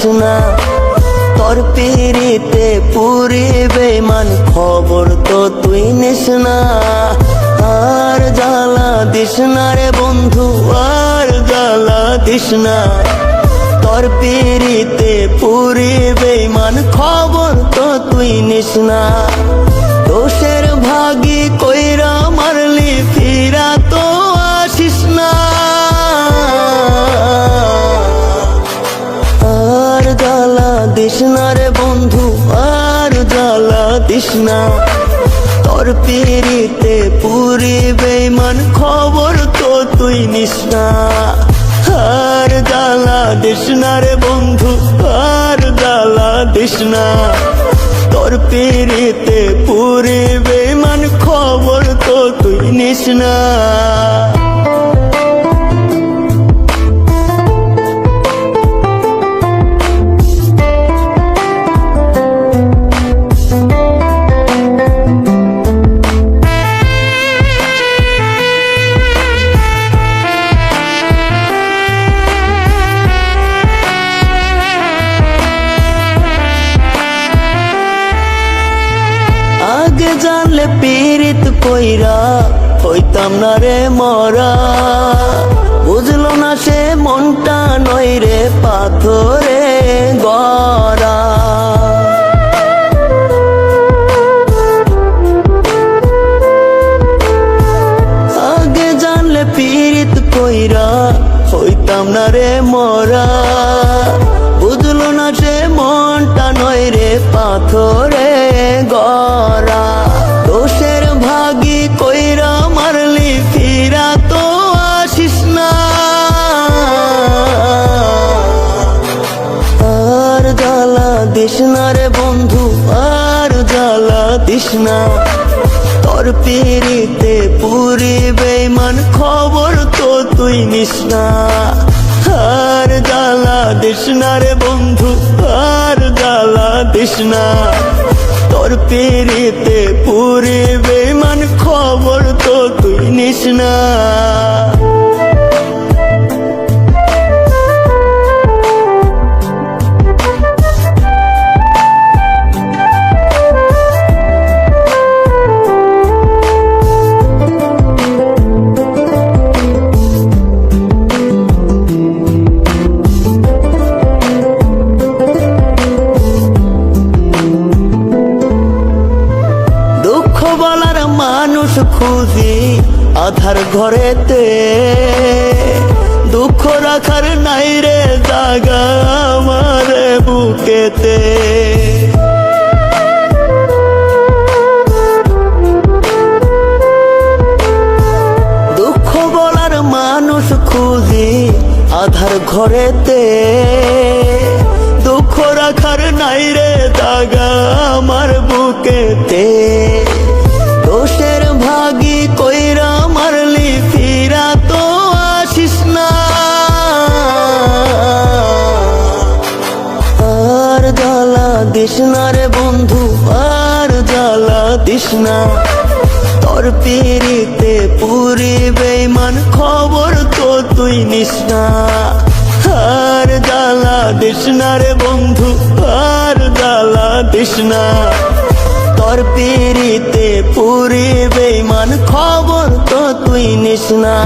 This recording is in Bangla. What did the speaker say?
দিস না, তোর পিরিতে পুরি বেঈমান খবর তো তুই নিস না। আর জ্বালা দিস না রে বন্ধু, আর জ্বালা দিস না, তোর পিরিতে পুরি বেঈমান খবর তো তুই নিস না। দোষের ভাগী কইরা মারলি ফিরা তো আসিস না। আর জ্বালা দিস না রে বন্ধু, আর জ্বালা দিস না, তোর পিরিতে পুরি বেঈমান খবর তো তুই নিস না। আর জ্বালা দিস না রে বন্ধু, আর জ্বালা দিস না, তোর পিরিতে পুরি বেঈমান খবর তো তুই নিস না। আগে জানলে পীড়িত কইরা হইতাম না রে মরা, বুঝলো না সে মনটা নয় রে পাথরে গড়া। আগে জানলে পীড়িত কইরা হইতাম না রে মরা, বুঝলো না সে মনটা নয় রে পাথরে গড়া। দোষের ভাগী কইরা মারলি ফিরা তো আসিস না। আর জ্বালা দিস না রে বন্ধু, আর জ্বালা দিস না, তোর পিরিতে পুরি বেঈমান খবর তো তুই নিস না। আর জ্বালা দিস না রে বন্ধু, আর জ্বালা দিস না, তোর পিরিতে পুরি বেঈমান খবর তো তুই নিস না। মানুষ খুঁজি আধার ঘরেতে, দুঃখ রাখার নাই রে জাগা আমার বুকেতে। দুঃখ বলার মানুষ খুঁজি আধার ঘরেতে, দুঃখ রাখার নাই রে জাগা আমার বুকেতে। দোষের ভাগী কইরা মারলি ফিরা তো আসিস না। আর জ্বালা দিস না রে বন্ধু, আর জ্বালা দিস না, তোর পিরিতে পুরি বেঈমান খবর তো তুই নিস না। আর জ্বালা দিস না রে বন্ধু, আর জ্বালা দিস না, তোর পিরিতে পুরি বেঈমান খবর তো তুই নিস না।